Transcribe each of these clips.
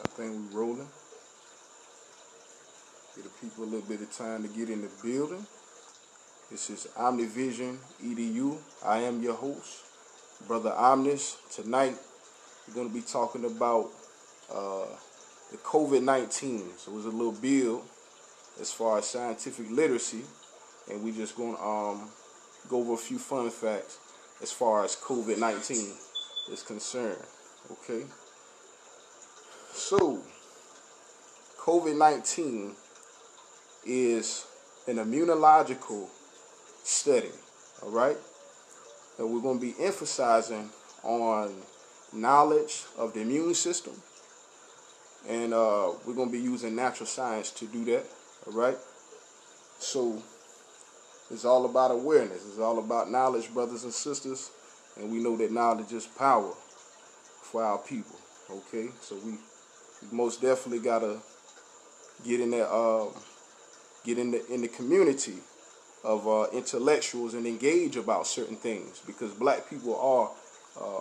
I think we're rolling. Give the people a little bit of time to get in the building. This is Omni EDU. I am your host, Brother Omnis. Tonight, we're going to be talking about the Covid-19. So it was a little build as far as scientific literacy, and we just going to go over a few fun facts as far as Covid-19 is concerned. Okay? So, COVID-19 is an immunological study, all right? And we're going to be emphasizing on knowledge of the immune system, and we're going to be using natural science to do that, all right? So, it's all about awareness. It's all about knowledge, brothers and sisters, and we know that knowledge is power for our people, okay? So we most definitely got to get in there, get in the community of intellectuals and engage about certain things, because black people are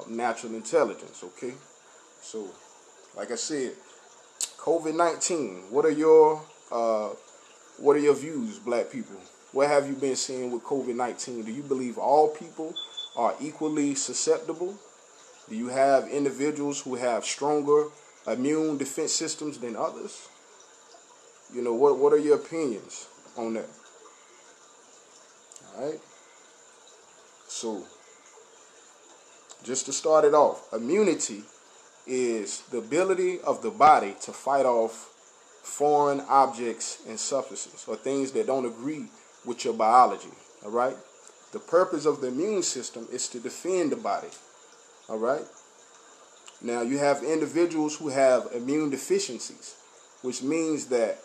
natural intelligence, okay? So, like I said, COVID-19, what are your views, black people? What have you been seeing with COVID-19? Do you believe all people are equally susceptible? Do you have individuals who have stronger immune defense systems than others? You know, what are your opinions on that? All right. So, just to start it off, immunity is the ability of the body to fight off foreign objects and substances, or things that don't agree with your biology. All right. The purpose of the immune system is to defend the body. All right. Now, you have individuals who have immune deficiencies, which means that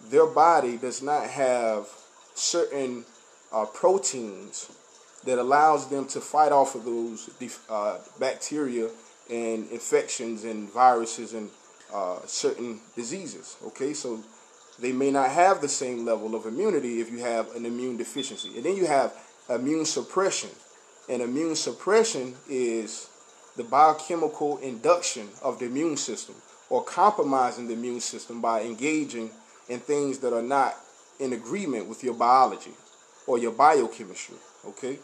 their body does not have certain proteins that allows them to fight off of those bacteria and infections and viruses and certain diseases. Okay, so they may not have the same level of immunity if you have an immune deficiency. And then you have immune suppression. And immune suppression is the biochemical induction of the immune system, or compromising the immune system by engaging in things that are not in agreement with your biology or your biochemistry, okay?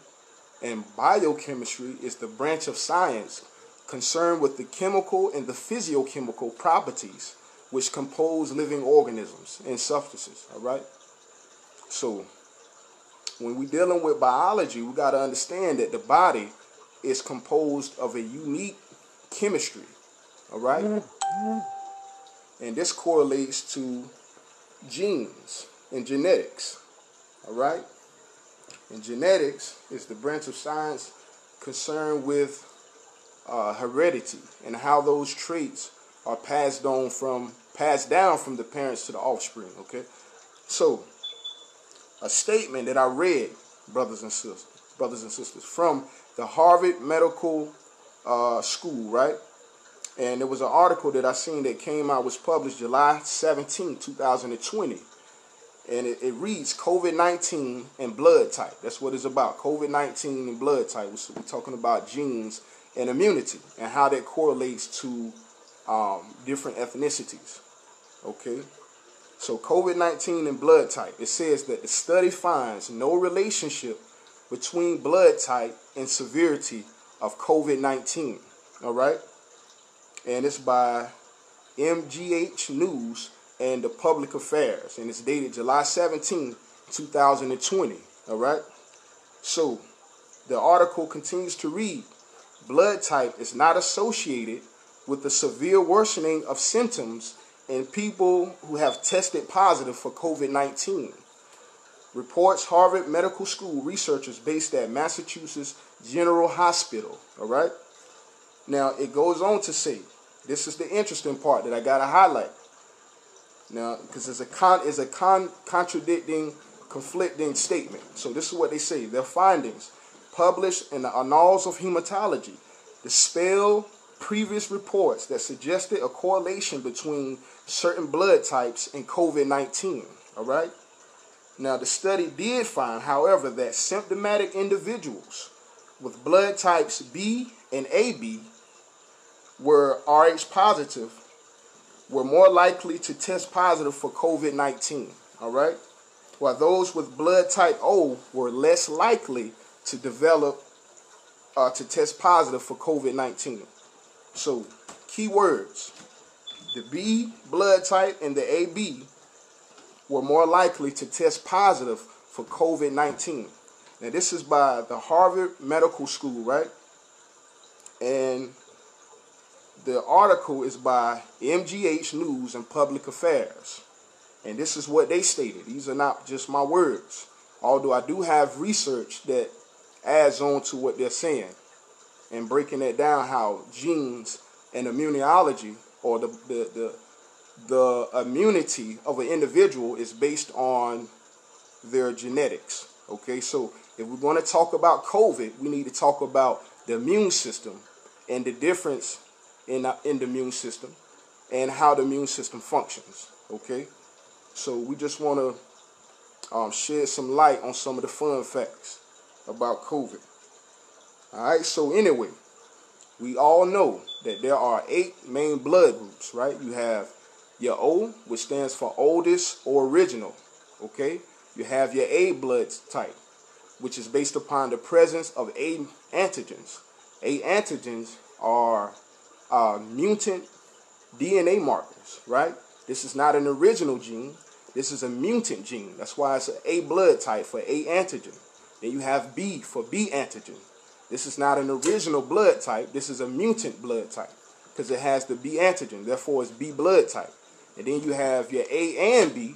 And biochemistry is the branch of science concerned with the chemical and the physiochemical properties which compose living organisms and substances, all right? So, when we're dealing with biology, we got to understand that the body is composed of a unique chemistry, all right? And this correlates to genes and genetics, all right? And genetics is the branch of science concerned with heredity and how those traits are passed down from the parents to the offspring, okay? So, a statement that I read, brothers and sisters, from the Harvard Medical School, right? And there was an article that I seen that came out, was published July 17, 2020. And it reads, COVID-19 and blood type. That's what it's about, COVID-19 and blood type. We're talking about genes and immunity and how that correlates to different ethnicities. Okay? So COVID-19 and blood type. It says that the study finds no relationship between blood type and severity of COVID-19. All right? And it's by MGH News and the Public Affairs. And it's dated July 17, 2020. All right? So, the article continues to read, blood type is not associated with the severe worsening of symptoms in people who have tested positive for COVID-19. Reports Harvard Medical School researchers based at Massachusetts General Hospital. All right? Now, it goes on to say, this is the interesting part that I got to highlight. Now, because it's a conflicting statement. So this is what they say. Their findings, published in the Annals of Hematology, dispel previous reports that suggested a correlation between certain blood types and COVID-19. All right? Now, the study did find, however, that symptomatic individuals with blood types B and AB were Rh positive were more likely to test positive for COVID-19, all right? While those with blood type O were less likely to develop, to test positive for COVID-19. So, key words. The B blood type and the AB were more likely to test positive for COVID-19. Now, this is by the Harvard Medical School, right? And the article is by MGH News and Public Affairs. And this is what they stated. These are not just my words, although I do have research that adds on to what they're saying and breaking that down, how genes and immunology, or the immunity of an individual, is based on their genetics. Okay, so if we're going to talk about COVID, we need to talk about the immune system and the difference in the immune system and how the immune system functions. Okay, so we just want to shed some light on some of the fun facts about COVID. All right, so anyway, we all know that there are 8 main blood groups, right? You have your O, which stands for oldest or original, okay? You have your A blood type, which is based upon the presence of A antigens. A antigens are mutant DNA markers, right? This is not an original gene. This is a mutant gene. That's why it's an A blood type for A antigen. Then you have B for B antigen. This is not an original blood type. This is a mutant blood type because it has the B antigen. Therefore, it's B blood type. And then you have your A and B,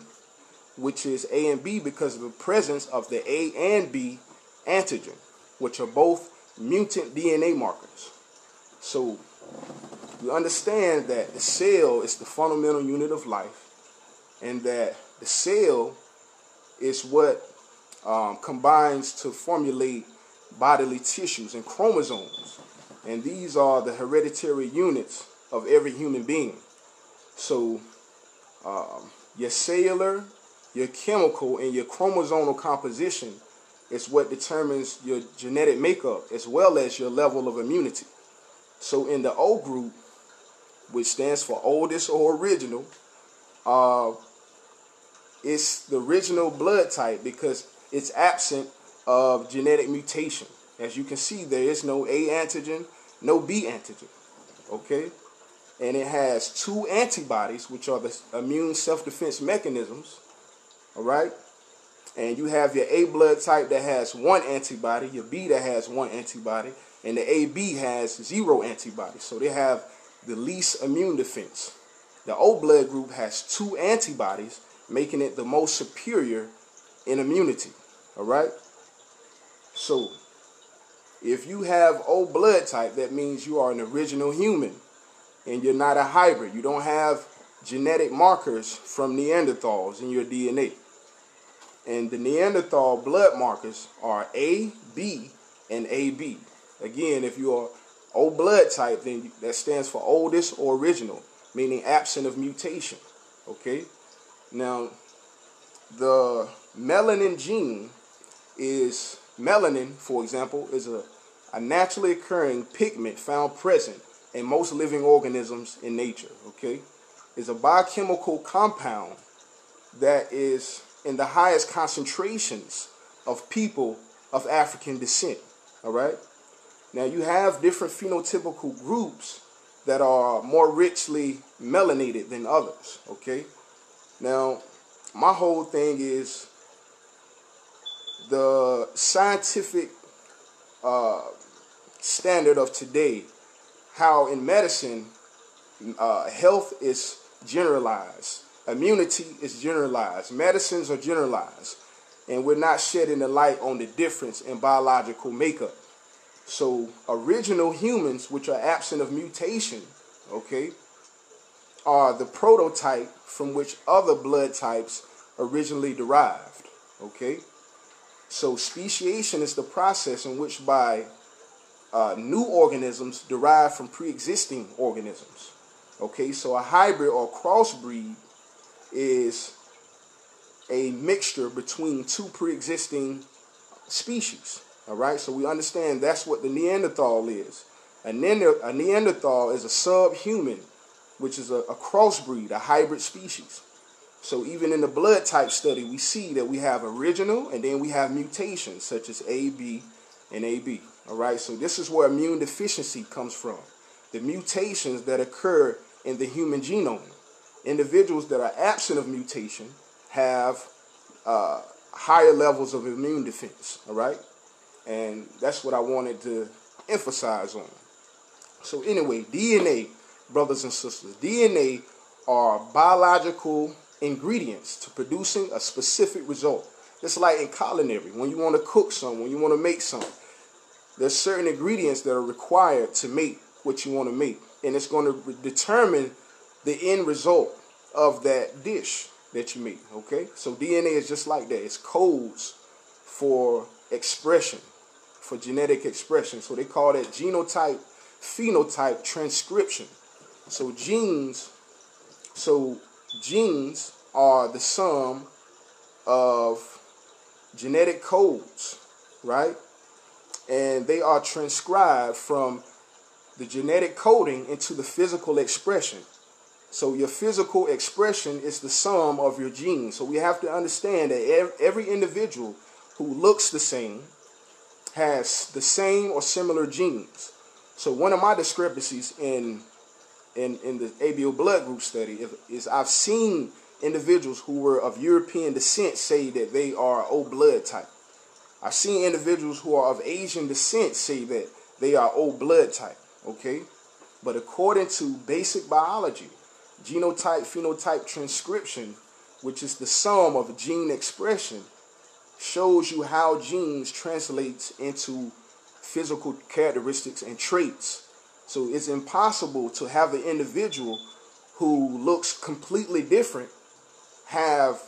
which is A and B because of the presence of the A and B antigen, which are both mutant DNA markers. So you understand that the cell is the fundamental unit of life, and that the cell is what combines to formulate bodily tissues and chromosomes. And these are the hereditary units of every human being. So your cellular, your chemical, and your chromosomal composition is what determines your genetic makeup as well as your level of immunity. So in the O group, which stands for oldest or original, it's the original blood type because it's absent of genetic mutation. As you can see, there is no A antigen, no B antigen, okay? And it has 2 antibodies, which are the immune self-defense mechanisms, all right? And you have your A blood type that has 1 antibody, your B that has 1 antibody, and the AB has 0 antibodies. So they have the least immune defense. The O blood group has 2 antibodies, making it the most superior in immunity, all right? So if you have O blood type, that means you are an original human and you're not a hybrid. You don't have genetic markers from Neanderthals in your DNA. And the Neanderthal blood markers are A, B, and AB. Again, if you're O blood type, then that stands for oldest or original, meaning absent of mutation. Okay? Now, the melanin gene is, melanin, for example, is a naturally occurring pigment found present in most living organisms in nature. Okay? It's a biochemical compound that is in the highest concentrations of people of African descent. All right? Now, you have different phenotypical groups that are more richly melanated than others. Okay? Now, my whole thing is the scientific standard of today, how in medicine, health is generalized, immunity is generalized, medicines are generalized, and we're not shedding the light on the difference in biological makeup. So original humans, which are absent of mutation, okay, are the prototype from which other blood types originally derived, okay? So speciation is the process in which by new organisms derive from pre-existing organisms, okay? So a hybrid or crossbreed is a mixture between 2 pre-existing species, all right? So we understand that's what the Neanderthal is. A Neanderthal is a subhuman which is a crossbreed, a hybrid species. So even in the blood type study, we see that we have original and then we have mutations such as AB and AB. All right, so this is where immune deficiency comes from. The mutations that occur in the human genome. Individuals that are absent of mutation have higher levels of immune defense. All right, and that's what I wanted to emphasize on. So anyway, DNA, brothers and sisters, DNA are biological ingredients to producing a specific result. It's like in culinary, when you want to cook something, when you want to make something, there's certain ingredients that are required to make what you want to make. And it's going to determine the end result of that dish that you make, okay? So DNA is just like that. It's codes for expression, for genetic expression. So they call that genotype, phenotype, transcription. So genes are the sum of genetic codes, right? And they are transcribed from the genetic coding into the physical expression. So your physical expression is the sum of your genes. So we have to understand that every individual who looks the same has the same or similar genes. So one of my discrepancies in the ABO blood group study is I've seen individuals who were of European descent say that they are O blood type. I've seen individuals who are of Asian descent say that they are O blood type, okay? But according to basic biology, genotype, phenotype, transcription, which is the sum of gene expression, shows you how genes translate into physical characteristics and traits. So it's impossible to have an individual who looks completely different have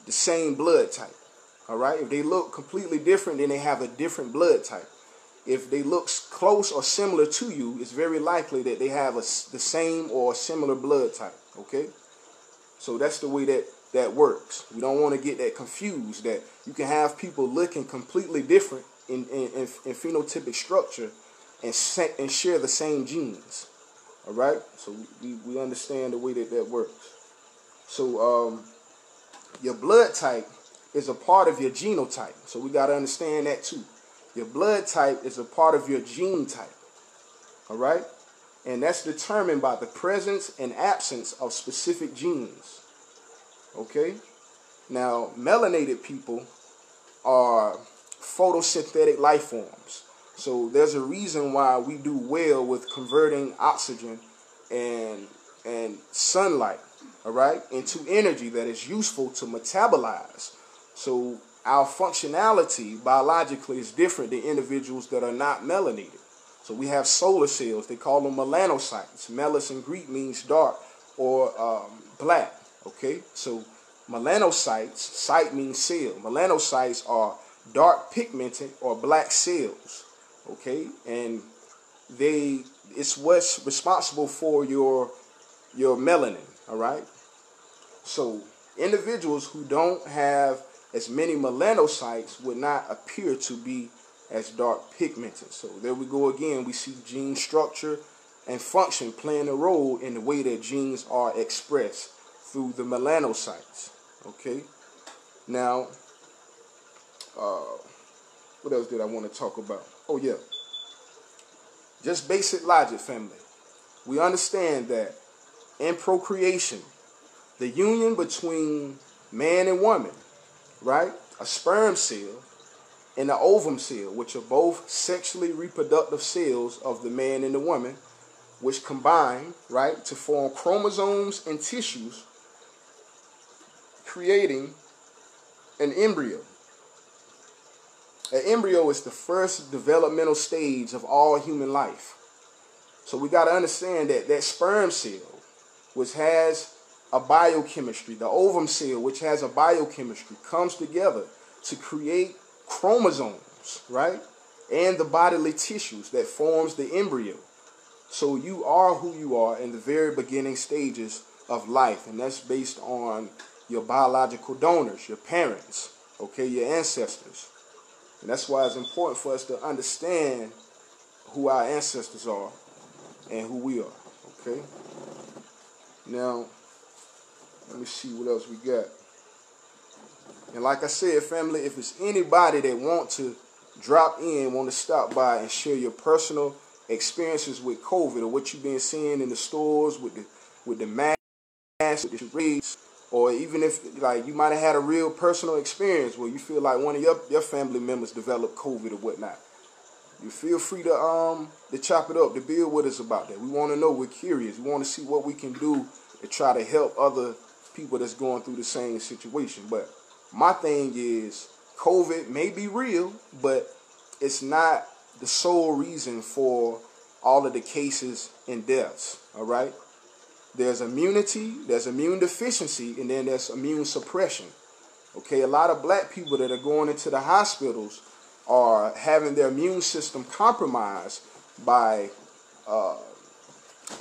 the same blood type. All right? If they look completely different, then they have a different blood type. If they look close or similar to you, it's very likely that they have the same or similar blood type. Okay? So that's the way that works. We don't want to get that confused, that you can have people looking completely different in phenotypic structure and share the same genes. All right? So we understand the way that works. So your blood type is a part of your genotype. So we got to understand that too. Your blood type is a part of your gene type. All right? And that's determined by the presence and absence of specific genes. Okay? Now, melanated people are photosynthetic life forms. So there's a reason why we do well with converting oxygen and sunlight, all right, into energy that is useful to metabolize. So our functionality biologically is different than individuals that are not melanated. So we have solar cells. They call them melanocytes. Melis in Greek means dark or black, okay? So melanocytes, cyte means cell. Melanocytes are dark pigmented or black cells. Okay, and it's what's responsible for your melanin, all right? So individuals who don't have as many melanocytes would not appear to be as dark pigmented. So there we go again. We see gene structure and function playing a role in the way that genes are expressed through the melanocytes. Okay, now what else did I want to talk about? Oh, yeah. Just basic logic, family. We understand that in procreation, the union between man and woman, right? A sperm cell and an ovum cell, which are both sexually reproductive cells of the man and the woman, which combine, right, to form chromosomes and tissues, creating an embryo. An embryo is the first developmental stage of all human life. So we got to understand that that sperm cell, which has a biochemistry, the ovum cell, which has a biochemistry, comes together to create chromosomes, right? And the bodily tissues that forms the embryo. So you are who you are in the very beginning stages of life. And that's based on your biological donors, your parents, okay, your ancestors. And that's why it's important for us to understand who our ancestors are and who we are, okay? Now, let me see what else we got. And like I said, family, if it's anybody that want to drop in, want to stop by and share your personal experiences with COVID, or what you've been seeing in the stores with the masks, with the charades, or even if like you might have had a real personal experience where you feel like one of your family members developed COVID or whatnot, you feel free to chop it up, to build with us about that. We want to know. We're curious. We want to see what we can do to try to help other people that's going through the same situation. But my thing is, COVID may be real, but it's not the sole reason for all of the cases and deaths, all right? There's immunity, there's immune deficiency, and then there's immune suppression, okay? A lot of black people that are going into the hospitals are having their immune system compromised by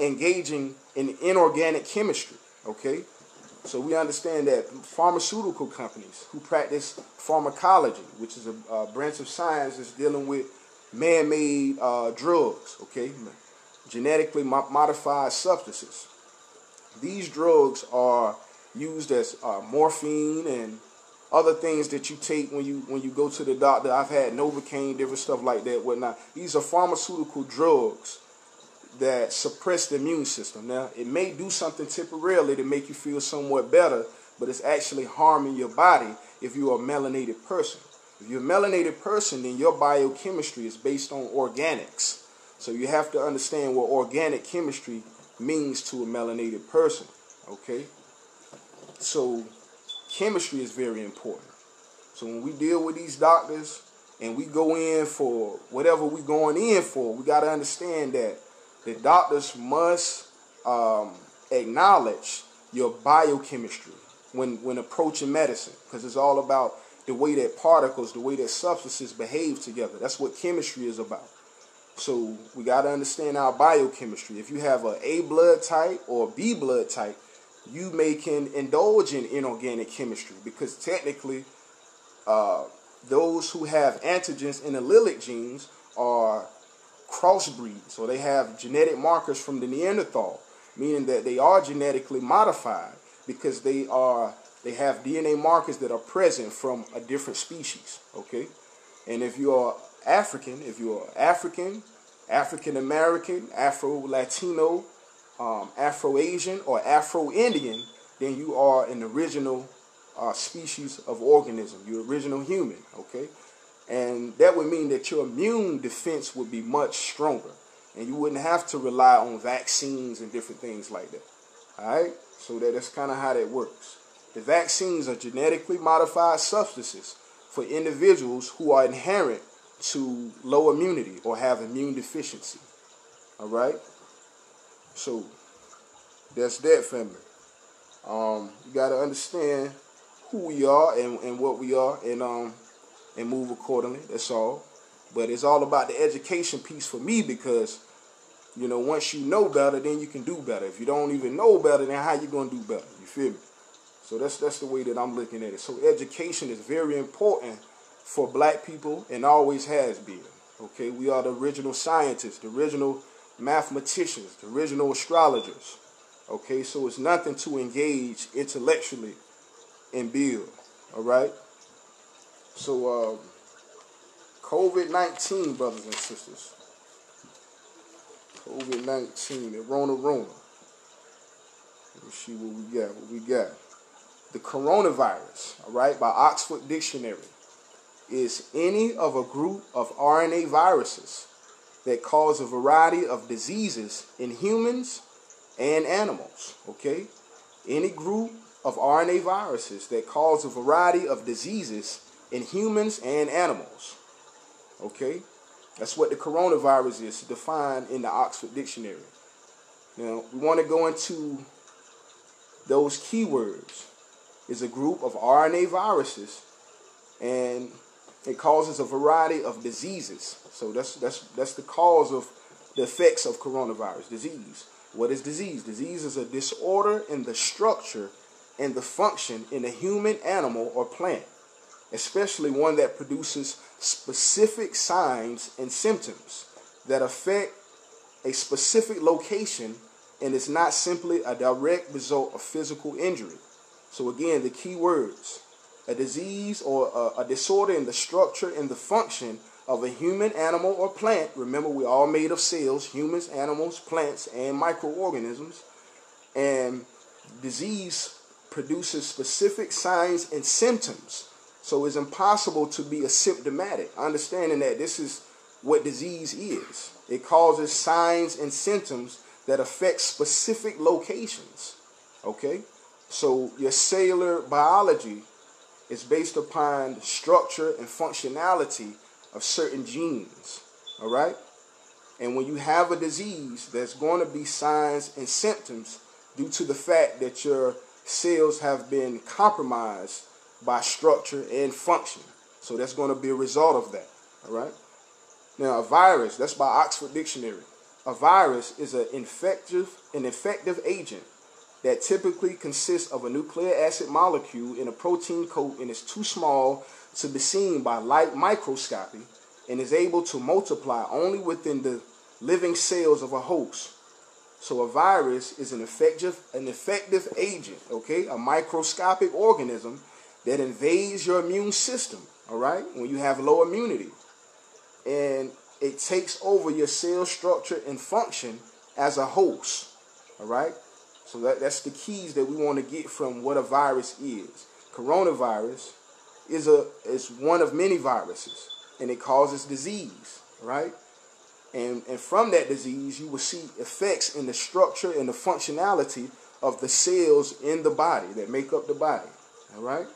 engaging in inorganic chemistry, okay? So we understand that pharmaceutical companies who practice pharmacology, which is a branch of science that's dealing with man-made drugs, okay, genetically modified substances. These drugs are used as morphine and other things that you take when you go to the doctor. I've had Novocaine, different stuff like that, whatnot. These are pharmaceutical drugs that suppress the immune system. Now, it may do something temporarily to make you feel somewhat better, but it's actually harming your body if you're a melanated person. If you're a melanated person, then your biochemistry is based on organics. So you have to understand what organic chemistry means to a melanated person, okay? So chemistry is very important. So when we deal with these doctors and we go in for whatever we're going in for, we got to understand that the doctors must acknowledge your biochemistry when approaching medicine, because it's all about the way that particles, the way that substances behave together. That's what chemistry is about. So we got to understand our biochemistry. If you have an A blood type or a B blood type, you can indulge in inorganic chemistry, because technically those who have antigens in allelic genes are crossbreeds, or they have genetic markers from the Neanderthal, meaning that they are genetically modified because they have DNA markers that are present from a different species, okay? And if you're African, African-American, Afro-Latino, Afro-Asian, or Afro-Indian, then you are an original species of organism. You're original human, okay? And that would mean that your immune defense would be much stronger, and you wouldn't have to rely on vaccines and different things like that. All right? So that's kind of how that works. The vaccines are genetically modified substances for individuals who are inherent to low immunity or have immune deficiency. All right? So that's that, family. You got to understand who we are and what we are, and move accordingly. That's all. But it's all about the education piece for me, because, you know, once you know better, then you can do better. If you don't even know better, then how you going to do better? You feel me? So that's the way that I'm looking at it. So education is very important for black people and always has been. Okay, we are the original scientists, the original mathematicians, the original astrologers. Okay, so it's nothing to engage intellectually and build. All right? So, COVID-19, brothers and sisters. COVID-19, the Rona. Let me see what we got. The coronavirus, all right, by Oxford Dictionary, is any of a group of RNA viruses that cause a variety of diseases in humans and animals, okay? Any group of RNA viruses that cause a variety of diseases in humans and animals, okay? That's what the coronavirus is defined in the Oxford Dictionary. Now, we want to go into those keywords. Is a group of RNA viruses, and it causes a variety of diseases. So that's the cause of the effects of coronavirus, disease. What is disease? Disease is a disorder in the structure and the function in a human, animal, or plant, especially one that produces specific signs and symptoms that affect a specific location and it's not simply a direct result of physical injury. So again, the key words: a disease or a disorder in the structure and the function of a human, animal, or plant. Remember, we're all made of cells: humans, animals, plants, and microorganisms. And disease produces specific signs and symptoms. So it's impossible to be asymptomatic. Understanding that this is what disease is. It causes signs and symptoms that affect specific locations. Okay? So your cellular biology is based upon the structure and functionality of certain genes. All right? And when you have a disease, there's going to be signs and symptoms due to the fact that your cells have been compromised by structure and function. So that's going to be a result of that. All right? Now, a virus, that's by Oxford Dictionary. A virus is an infective agent that typically consists of a nucleic acid molecule in a protein coat and is too small to be seen by light microscopy and is able to multiply only within the living cells of a host. So a virus is an effective agent, okay? A microscopic organism that invades your immune system, all right? When you have low immunity. And it takes over your cell structure and function as a host, all right? So that's the keys that we want to get from what a virus is. Coronavirus is one of many viruses, and it causes disease, right? And from that disease, you will see effects in the structure and the functionality of the cells in the body that make up the body, all right?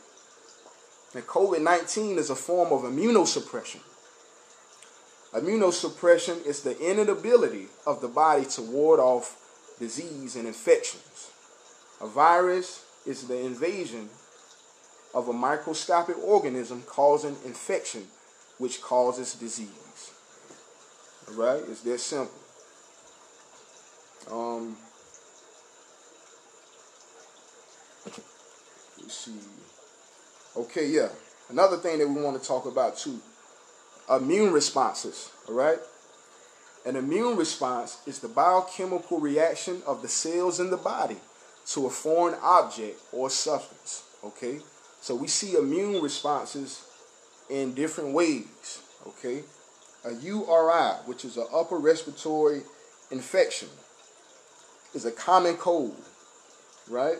And COVID-19 is a form of immunosuppression. Immunosuppression is the inability of the body to ward off disease and infections. A virus is the invasion of a microscopic organism causing infection, which causes disease. All right, it's that simple. Let's see. Okay, yeah. Another thing that we want to talk about too: immune responses. All right. An immune response is the biochemical reaction of the cells in the body to a foreign object or substance. Okay, so we see immune responses in different ways. Okay. A URI, which is an upper respiratory infection, is a common cold, right?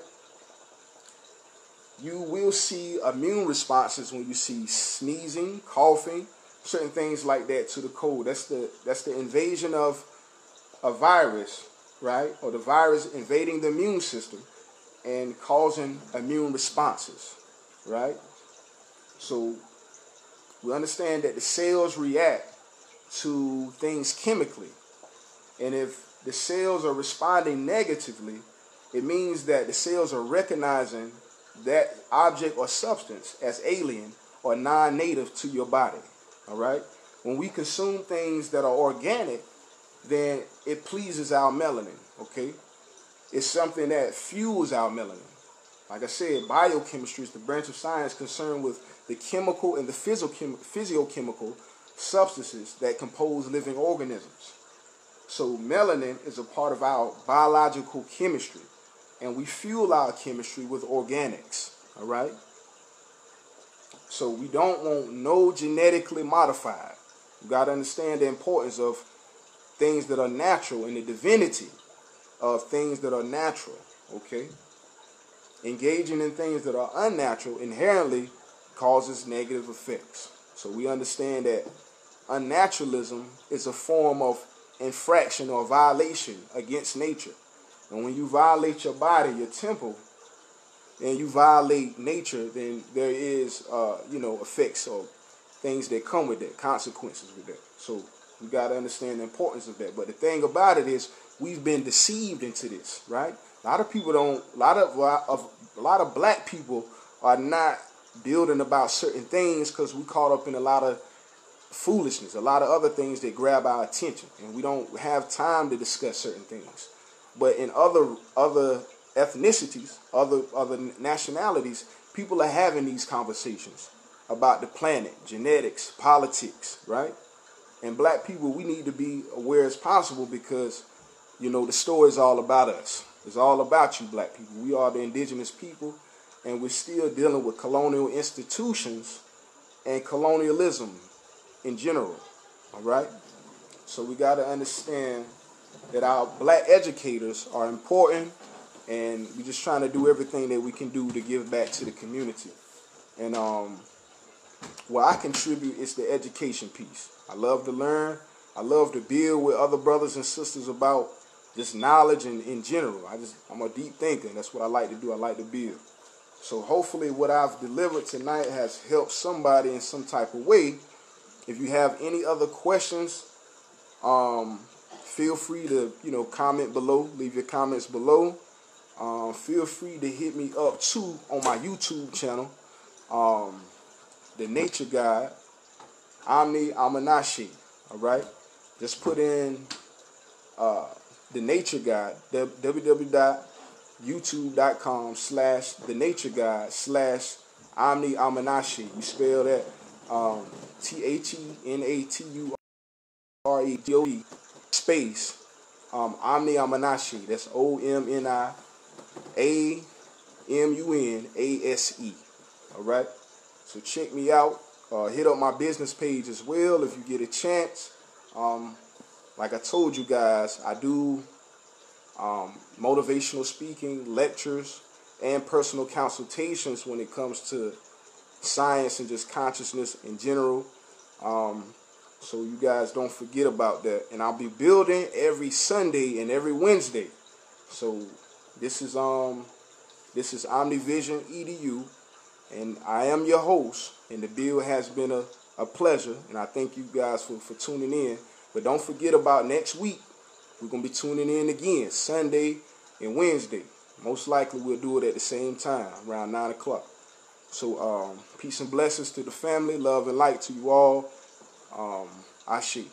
You will see immune responses when you see sneezing, coughing, certain things like that to the cold. That's the invasion of a virus, right? Or the virus invading the immune system and causing immune responses, right? So we understand that the cells react to things chemically. And if the cells are responding negatively, it means that the cells are recognizing that object or substance as alien or non-native to your body. All right? When we consume things that are organic, then it pleases our melanin. Okay? It's something that fuels our melanin. Like I said, biochemistry is the branch of science concerned with the chemical and the physiochemical substances that compose living organisms. So melanin is a part of our biological chemistry, and we fuel our chemistry with organics. All right? So we don't want no genetically modified. You got to understand the importance of things that are natural and the divinity of things that are natural. Okay? Engaging in things that are unnatural inherently causes negative effects. So we understand that unnaturalism is a form of infraction or violation against nature. And when you violate your body, your temple, and you violate nature, then there is, effects or things that come with that, consequences with that. So we got to understand the importance of that. But the thing about it is, we've been deceived into this, right? A lot of people don't. A lot of black people are not building about certain things because we caught up in a lot of foolishness, a lot of other things that grab our attention, and we don't have time to discuss certain things. But in other ethnicities, other nationalities, people are having these conversations about the planet, genetics, politics, right? And black people, we need to be aware as possible because, you know, the story is all about us. It's all about you black people. We are the indigenous people, and we're still dealing with colonial institutions and colonialism in general, all right? So we got to understand that our black educators are important, and we're just trying to do everything that we can do to give back to the community. And what I contribute is the education piece. I love to learn. I love to build with other brothers and sisters about just knowledge and in general. I'm a deep thinker. That's what I like to do. I like to build. So hopefully what I've delivered tonight has helped somebody in some type of way. If you have any other questions, feel free to, comment below. Leave your comments below. Feel free to hit me up too on my YouTube channel. The Nature Guide, Omni Omnis. All right? Just put in The Nature Guide, www.youtube.com/The Nature Guide/Omni Omnis. You spell that TheNatureGoD space Omni Omnis. That's OMNIAMUNASE. All right? So check me out. Hit up my business page as well if you get a chance. Like I told you guys, I do motivational speaking, lectures, and personal consultations when it comes to science and just consciousness in general. So you guys don't forget about that. And I'll be building every Sunday and every Wednesday. So this is OmniVision EDU, and I am your host. And the build has been a pleasure, and I thank you guys for tuning in. But don't forget about next week. We're going to be tuning in again, Sunday and Wednesday. Most likely we'll do it at the same time, around 9 o'clock. So peace and blessings to the family. Love and light to you all. Ashe.